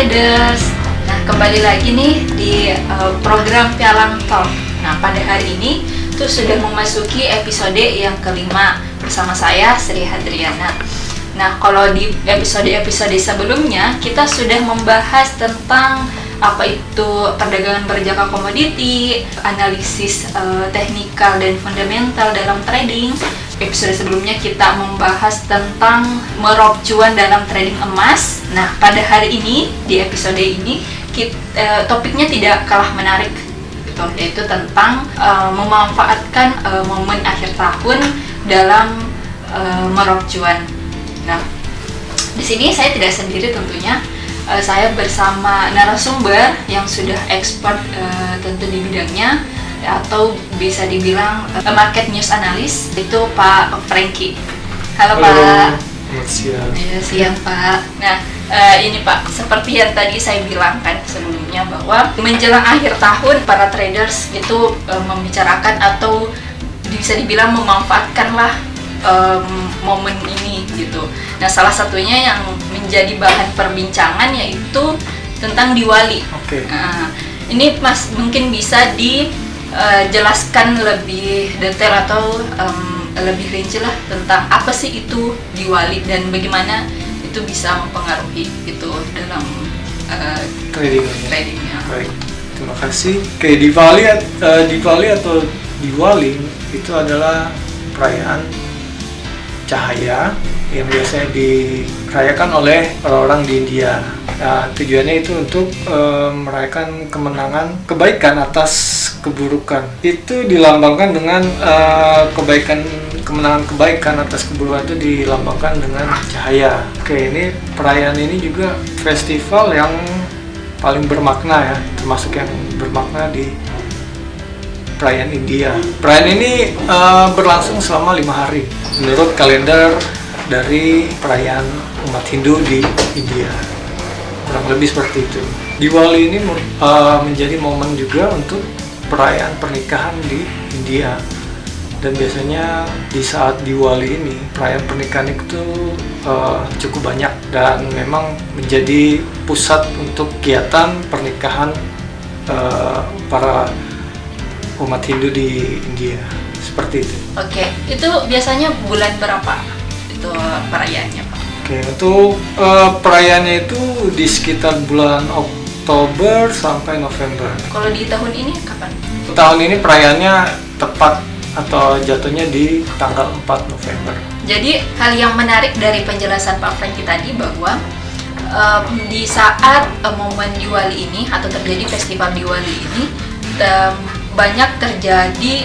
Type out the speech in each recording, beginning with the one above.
traders. Nah, kembali lagi nih di program Pialang Talk. Nah, pada hari ini tuh sudah memasuki episode yang kelima bersama saya Sri Hadriana. Nah, kalau di episode-episode sebelumnya kita sudah membahas tentang apa itu perdagangan berjangka komoditi, analisis teknikal dan fundamental dalam trading. Episode sebelumnya kita membahas tentang meraup cuan dalam trading emas. Nah, pada hari ini di episode ini topiknya tidak kalah menarik, yaitu tentang memanfaatkan momen akhir tahun dalam meraup cuan. Nah, di sini saya tidak sendiri tentunya. Saya bersama narasumber yang sudah expert tentu di bidangnya, atau bisa dibilang market news analyst, itu Pak Franky. Halo Pak. Selamat siang. Ya, siang Pak. Nah, ini Pak, seperti yang tadi saya bilang kan sebelumnya, bahwa menjelang akhir tahun para traders itu membicarakan atau bisa dibilang memanfaatkanlah momen ini gitu. Nah, salah satunya yang menjadi bahan perbincangan yaitu tentang Diwali. Oke. Nah, ini Mas mungkin bisa dijelaskan lebih detail atau lebih rinci lah tentang apa sih itu Diwali dan bagaimana itu bisa mempengaruhi itu dalam tradingnya. Baik, terima kasih. Oke, Diwali atau Diwali itu adalah perayaan cahaya yang biasanya dirayakan oleh orang-orang di India. Nah, tujuannya itu untuk merayakan kebaikan atas keburukan. Itu dilambangkan dengan kemenangan kebaikan atas keburukan itu dilambangkan dengan cahaya. Oke, ini perayaan ini juga festival yang paling bermakna ya, termasuk yang bermakna di perayaan India. Perayaan ini berlangsung selama 5 hari menurut kalender dari perayaan umat Hindu di India. Kurang lebih seperti itu. Diwali ini menjadi momen juga untuk perayaan pernikahan di India. Dan biasanya di saat Diwali ini perayaan pernikahan itu cukup banyak dan memang menjadi pusat untuk kegiatan pernikahan para umat Hindu di India, seperti itu. Oke, itu biasanya bulan berapa itu perayaannya Pak? Oke, untuk perayaannya itu di sekitar bulan Oktober sampai November. Kalau di tahun ini kapan? Tahun ini perayaannya tepat atau jatuhnya di tanggal 4 November. Jadi hal yang menarik dari penjelasan Pak Franky tadi bahwa di saat momen Diwali ini atau terjadi festival Diwali ini banyak terjadi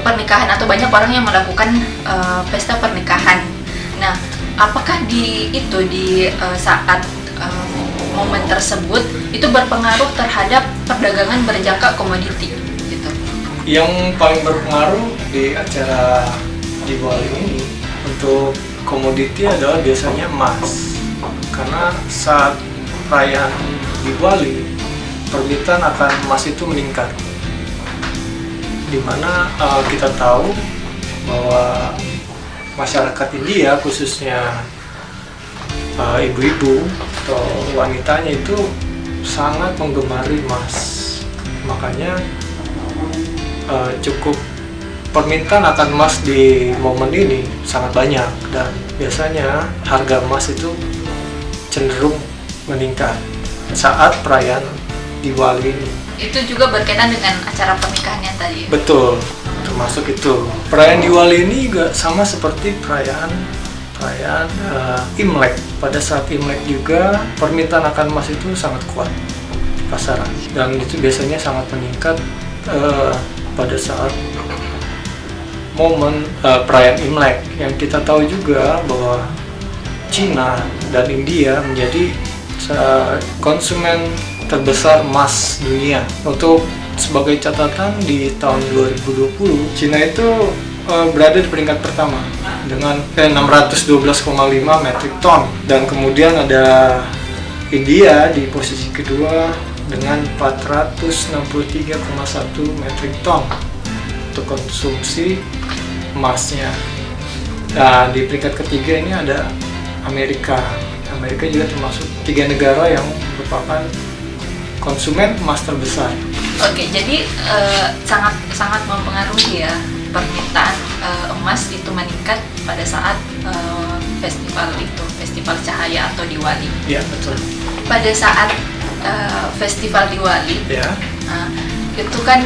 pernikahan atau banyak orang yang melakukan pesta pernikahan. Nah, apakah di saat momen tersebut itu berpengaruh terhadap perdagangan berjangka komoditi gitu? Yang paling berpengaruh di acara Diwali ini untuk komoditi adalah biasanya emas. Karena saat perayaan Diwali, permintaan akan emas itu meningkat. Di mana kita tahu bahwa masyarakat India, khususnya ibu-ibu atau wanitanya itu sangat menggemari emas. Makanya cukup permintaan akan emas di momen ini sangat banyak dan biasanya harga emas itu cenderung meningkat saat perayaan Diwali ini. Itu juga berkaitan dengan acara pernikahan yang tadi. Betul, termasuk itu. Perayaan Diwali ini juga sama seperti perayaan Imlek. Pada saat Imlek juga permintaan akan emas itu sangat kuat di pasaran dan itu biasanya sangat meningkat pada saat momen perayaan Imlek. Yang kita tahu juga bahwa Cina dan India menjadi konsumen terbesar emas dunia. Untuk sebagai catatan, di tahun 2020 Cina itu berada di peringkat pertama dengan 612,5 metrik ton, dan kemudian ada India di posisi kedua dengan 463,1 metrik ton untuk konsumsi emasnya. Nah, di peringkat ketiga ini ada Amerika. Amerika juga termasuk 3 negara yang merupakan konsumen emas terbesar. Oke, jadi sangat sangat mempengaruhi ya permintaan emas itu meningkat pada saat festival cahaya atau Diwali. Iya, betul. Pada saat festival Diwali, Ya. itu kan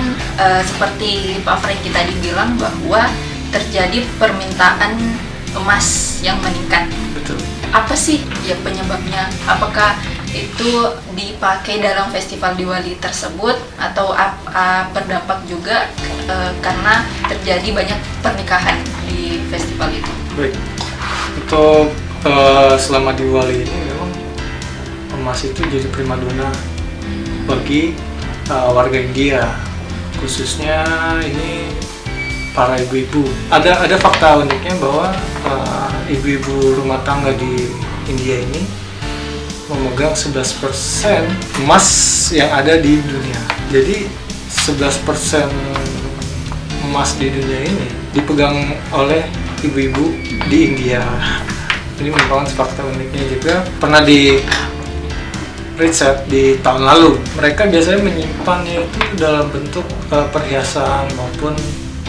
seperti Pak Franky tadi bilang bahwa terjadi permintaan emas yang meningkat. Betul. Apa sih ya penyebabnya? Apakah itu dipakai dalam festival Diwali tersebut atau berdampak juga karena terjadi banyak pernikahan di festival itu? Baik. Untuk selama Diwali ini memang emas itu jadi primadona bagi warga India, khususnya ini para ibu-ibu. Ada fakta uniknya bahwa ibu-ibu rumah tangga di India ini memegang 11% emas yang ada di dunia. Jadi 11% emas di dunia ini dipegang oleh ibu-ibu di India. Ini merupakan fakta uniknya juga. Pernah di riset di tahun lalu, mereka biasanya menyimpannya itu dalam bentuk perhiasan maupun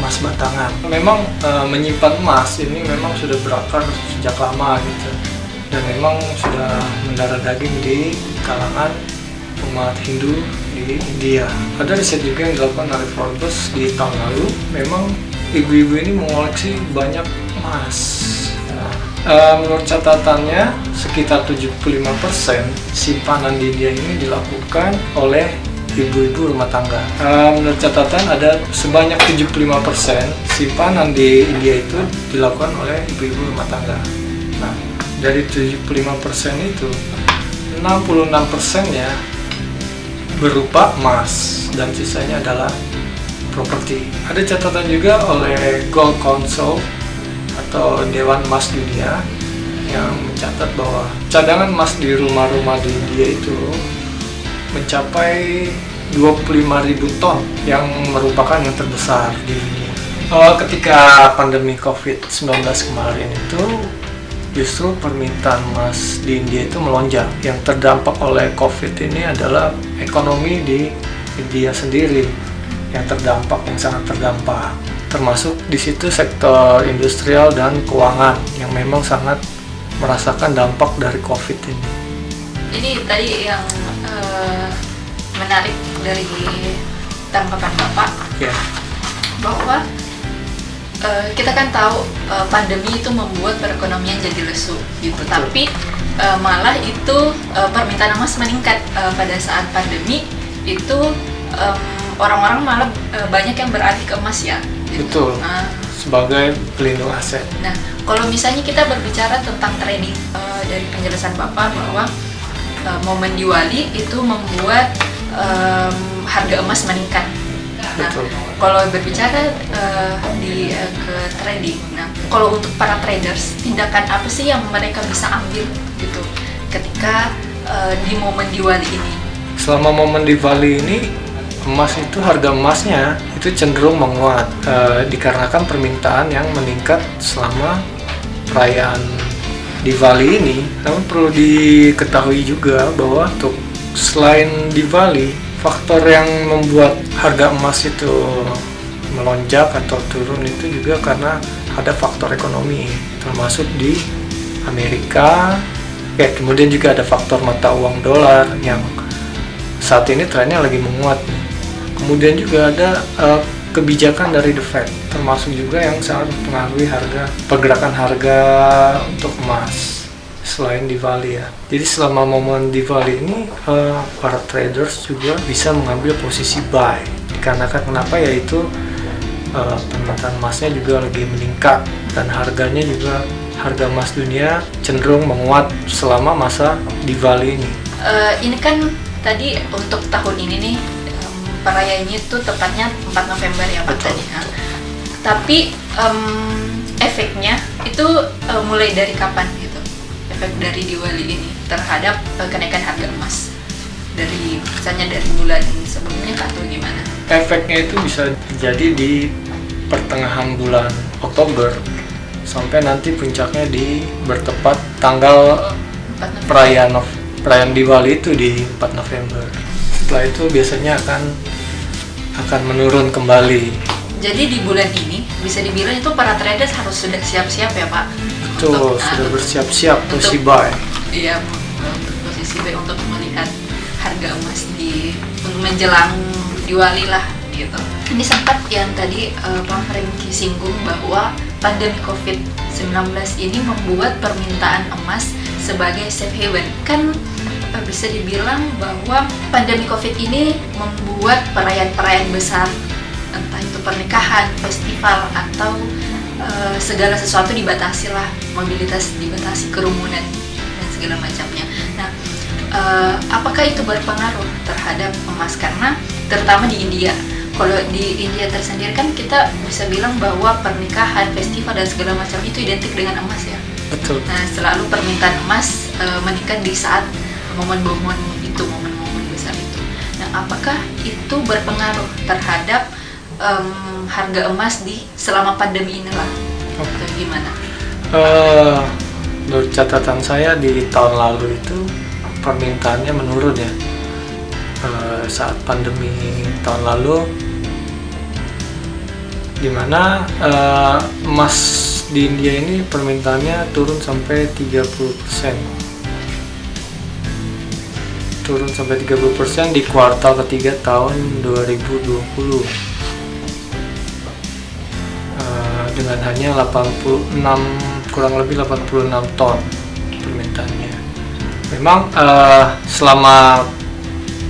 emas batangan. Memang menyimpan emas ini memang sudah berakar sejak lama gitu, dan memang sudah mendarah daging di kalangan umat Hindu di India. Ada riset juga yang dilakukan oleh Forbes di tahun lalu, memang ibu-ibu ini mengoleksi banyak emas. Menurut catatannya, sekitar 75% simpanan di India ini dilakukan oleh ibu-ibu rumah tangga. Menurut catatan ada sebanyak 75% simpanan di India itu dilakukan oleh ibu-ibu rumah tangga. Nah, dari 75% itu 66%-nya berupa emas dan sisanya adalah properti. Ada catatan juga oleh Gold Council atau Dewan Emas Dunia yang mencatat bahwa cadangan emas di rumah-rumah di India itu mencapai 25.000 ton yang merupakan yang terbesar di dunia. Ketika pandemi COVID-19 kemarin itu justru permintaan emas di India itu melonjak. Yang terdampak oleh COVID ini adalah ekonomi di India sendiri yang terdampak, yang sangat terdampak. Termasuk di situ sektor industrial dan keuangan yang memang sangat merasakan dampak dari COVID ini. Ini tadi yang menarik dari tanggapan Bapak, Ya, bahwa kita kan tahu pandemi itu membuat perekonomian jadi lesu gitu. Betul. Tapi malah itu permintaan emas meningkat pada saat pandemi itu, orang-orang malah banyak yang beralih ke emas ya gitu. betul. Sebagai pelindung aset. Nah, kalau misalnya kita berbicara tentang trading, dari penjelasan Bapak bahwa momen Diwali itu membuat harga emas meningkat. Nah, Betul. kalau berbicara ke trading, nah kalau untuk para traders, tindakan apa sih yang mereka bisa ambil gitu ketika di momen Diwali ini? Selama momen Diwali ini, emas itu harga emasnya itu cenderung menguat dikarenakan permintaan yang meningkat selama perayaan Diwali ini. Namun perlu diketahui juga bahwa untuk selain Diwali, faktor yang membuat harga emas itu melonjak atau turun itu juga karena ada faktor ekonomi, termasuk di Amerika. Ya, kemudian juga ada faktor mata uang dolar yang saat ini trennya lagi menguat. Kemudian juga ada kebijakan dari The Fed, termasuk juga yang sangat mempengaruhi pergerakan harga untuk emas selain Diwali ya. Jadi selama momen Diwali ini para traders juga bisa mengambil posisi buy, dikarenakan kenapa, yaitu permintaan emasnya juga lagi meningkat dan harganya juga, harga emas dunia cenderung menguat selama masa Diwali ini. Ini kan tadi untuk tahun ini nih, perayaannya itu tepatnya 4 November ya Pak tadi. Tapi efeknya itu mulai dari kapan gitu? Efek dari Diwali ini terhadap kenaikan harga emas dari misalnya dari bulan sebelumnya atau gimana? Efeknya itu bisa terjadi di pertengahan bulan Oktober sampai nanti puncaknya bertepat tanggal 4 November. perayaan perayaan Diwali itu di 4 November. Setelah itu biasanya akan menurun kembali. Jadi di bulan ini bisa dibilang itu para traders harus sudah siap-siap ya Pak? Betul, sudah bersiap-siap posisi buy. Iya, untuk posisi buy untuk melihat harga emas di menjelang Diwali lah gitu. Ini sempat yang tadi Pak Franky singgung bahwa pandemi COVID-19 ini membuat permintaan emas sebagai safe haven. Kan bisa dibilang bahwa pandemi COVID ini membuat perayaan-perayaan besar, entah itu pernikahan, festival, atau segala sesuatu dibatasi lah, mobilitas dibatasi, kerumunan dan segala macamnya. Nah, apakah itu berpengaruh terhadap emas? Karena terutama di India, kalau di India tersendiri kan kita bisa bilang bahwa pernikahan, festival dan segala macam itu identik dengan emas ya. Betul. Nah, selalu permintaan emas meningkat di saat momen-momen itu, momen-momen besar itu. Nah, apakah itu berpengaruh terhadap harga emas di selama pandemi inilah? Atau gimana? Menurut catatan saya di tahun lalu itu permintaannya menurun ya. Saat pandemi tahun lalu, dimana emas di India ini permintaannya turun sampai 30%. Turun sampai 30% di kuartal ketiga tahun 2020. Dengan hanya 86, kurang lebih 86 ton permintaannya. Memang selama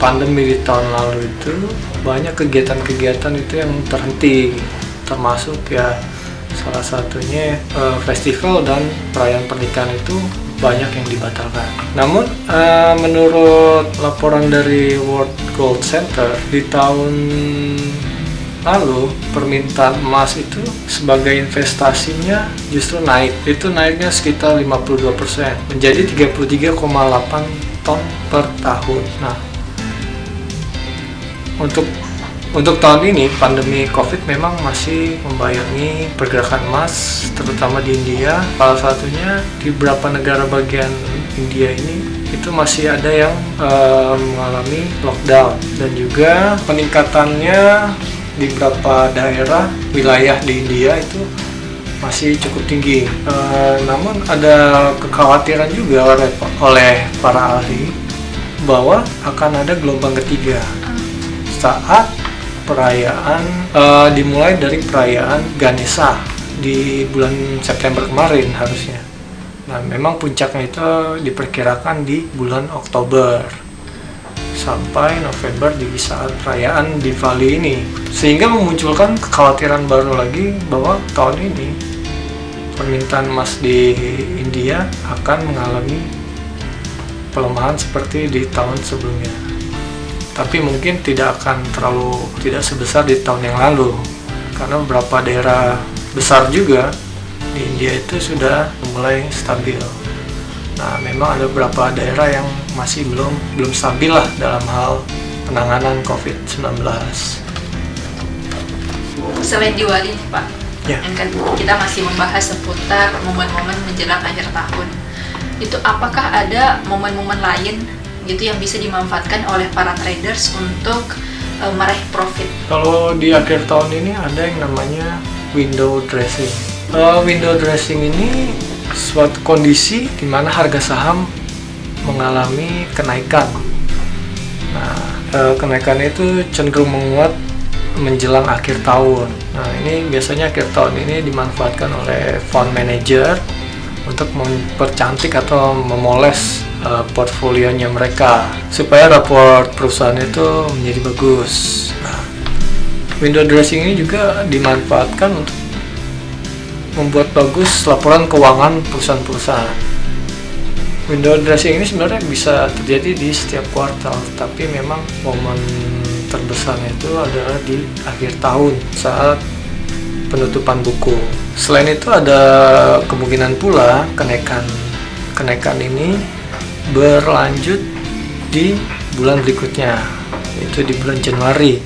pandemi di tahun lalu itu banyak kegiatan-kegiatan itu yang terhenti, termasuk ya salah satunya festival dan perayaan pernikahan itu banyak yang dibatalkan. Namun menurut laporan dari World Gold Center di tahun lalu permintaan emas itu sebagai investasinya justru naik. Itu naiknya sekitar 52% menjadi 33,8 ton per tahun. Nah, untuk tahun ini pandemi COVID memang masih membayangi pergerakan emas, terutama di India. Salah satunya di beberapa negara bagian India ini itu masih ada yang mengalami lockdown, dan juga peningkatannya di beberapa daerah wilayah di India itu masih cukup tinggi. Namun ada kekhawatiran juga oleh para ahli bahwa akan ada gelombang ketiga saat perayaan dimulai dari perayaan Ganesha di bulan September kemarin harusnya. Nah, memang puncaknya itu diperkirakan di bulan Oktober sampai November di saat perayaan Diwali ini, sehingga memunculkan kekhawatiran baru lagi bahwa tahun ini permintaan emas di India akan mengalami pelemahan seperti di tahun sebelumnya. Tapi mungkin tidak sebesar di tahun yang lalu, karena beberapa daerah besar juga di India itu sudah mulai stabil. Nah, memang ada beberapa daerah yang masih belum stabil lah dalam hal penanganan COVID-19. Selain Diwali nih Pak, ya, yang kan kita masih membahas seputar momen-momen menjelang akhir tahun. Itu apakah ada momen-momen lain gitu yang bisa dimanfaatkan oleh para traders untuk meraih profit? Kalau di akhir tahun ini ada yang namanya window dressing. Window dressing ini suatu kondisi di mana harga saham mengalami kenaikan. Nah, kenaikan itu cenderung menguat menjelang akhir tahun. Nah, ini biasanya akhir tahun ini dimanfaatkan oleh fund manager untuk mempercantik atau memoles portfolionya mereka supaya raport perusahaan itu menjadi bagus. Nah, window dressing ini juga dimanfaatkan untuk membuat bagus laporan keuangan perusahaan-perusahaan. Window dressing ini sebenarnya bisa terjadi di setiap kuartal, tapi memang momen terbesarnya itu adalah di akhir tahun saat penutupan buku. Selain itu ada kemungkinan pula kenaikan ini berlanjut di bulan berikutnya, itu di bulan Januari,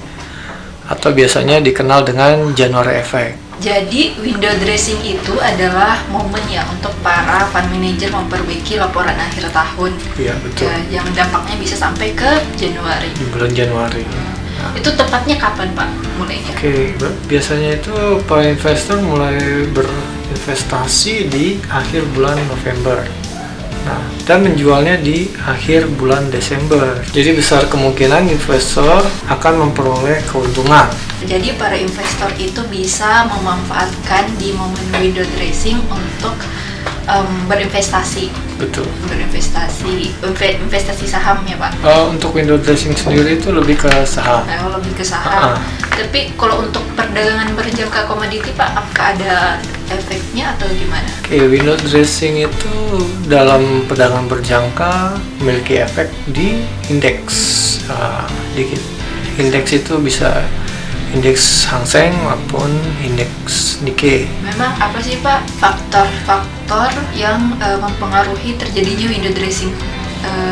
atau biasanya dikenal dengan January Effect. Jadi window dressing itu adalah momen ya untuk para fund manager memperbaiki laporan akhir tahun. Iya, betul. Ya, yang dampaknya bisa sampai ke Januari. Di bulan Januari. Itu tepatnya kapan Pak mulainya? Oke, biasanya itu para investor mulai berinvestasi di akhir bulan November. Nah, dan menjualnya di akhir bulan Desember. Jadi besar kemungkinan investor akan memperoleh keuntungan. Jadi para investor itu bisa memanfaatkan di momen window dressing untuk berinvestasi. Betul. Investasi saham ya Pak? Untuk window dressing sendiri itu lebih ke saham. Lebih ke saham. Tapi kalau untuk perdagangan berjangka komoditi Pak, apakah ada efeknya atau gimana? Oke, window dressing itu dalam perdagangan berjangka memiliki efek di indeks. Indeks itu bisa indeks Hang Seng maupun indeks Nikkei. Memang apa sih Pak faktor-faktor yang mempengaruhi terjadinya window dressing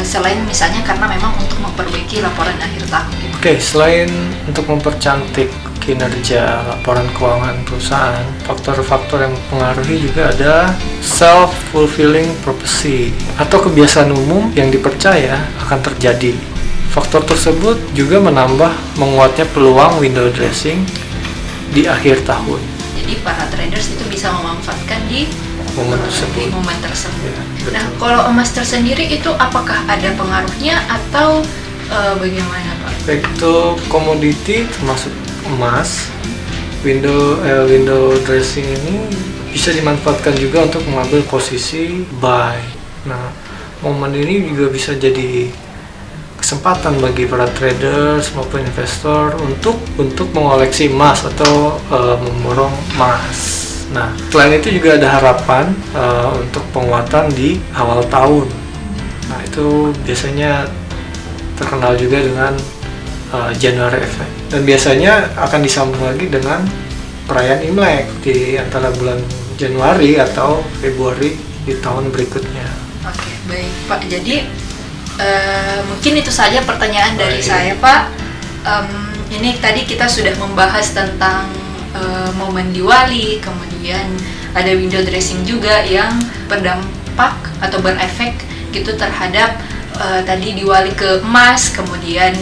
selain misalnya karena memang untuk memperbaiki laporan akhir tahun gitu? Oke, selain untuk mempercantik kinerja laporan keuangan perusahaan, faktor-faktor yang mempengaruhi juga ada self-fulfilling prophecy atau kebiasaan umum yang dipercaya akan terjadi. Faktor tersebut juga menguatnya peluang window dressing di akhir tahun. Jadi para traders itu bisa memanfaatkan di momen tersebut. Ya, nah, kalau emas tersendiri itu apakah ada pengaruhnya atau bagaimana Pak? Baik, itu komoditi termasuk emas, window dressing ini bisa dimanfaatkan juga untuk mengambil posisi buy. Nah, momen ini juga bisa jadi kesempatan bagi para traders maupun investor untuk mengoleksi emas atau memborong emas. Nah, selain itu juga ada harapan untuk penguatan di awal tahun. Nah, itu biasanya terkenal juga dengan January effect. Dan biasanya akan disambung lagi dengan perayaan Imlek di antara bulan Januari atau Februari di tahun berikutnya. Oke, baik Pak. Jadi mungkin itu saja pertanyaan dari saya Pak. Ini tadi kita sudah membahas tentang momen Diwali, kemudian ada window dressing juga yang berdampak atau berefek gitu terhadap tadi Diwali ke emas, kemudian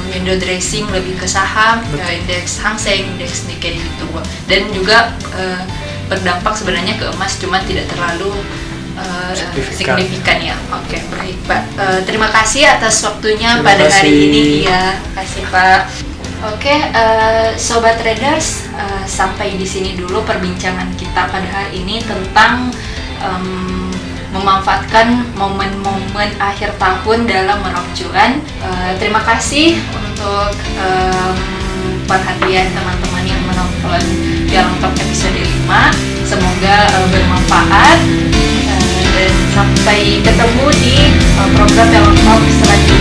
window dressing lebih ke saham, indeks Hang Seng, indeks Nikkei gitu, dan juga berdampak sebenarnya ke emas, cuma tidak terlalu signifikan ya. Oke, baik Pak. Terima kasih atas waktunya pada hari ini. Ya, terima kasih Pak. Oke, sobat traders, sampai di sini dulu perbincangan kita pada hari ini tentang memanfaatkan momen-momen akhir tahun dalam meraup cuan. Terima kasih untuk perhatian teman-teman yang menonton Pialang Talk episode 5. Semoga bermanfaat. Dan sampai ketemu di program Pialang Talk selanjutnya.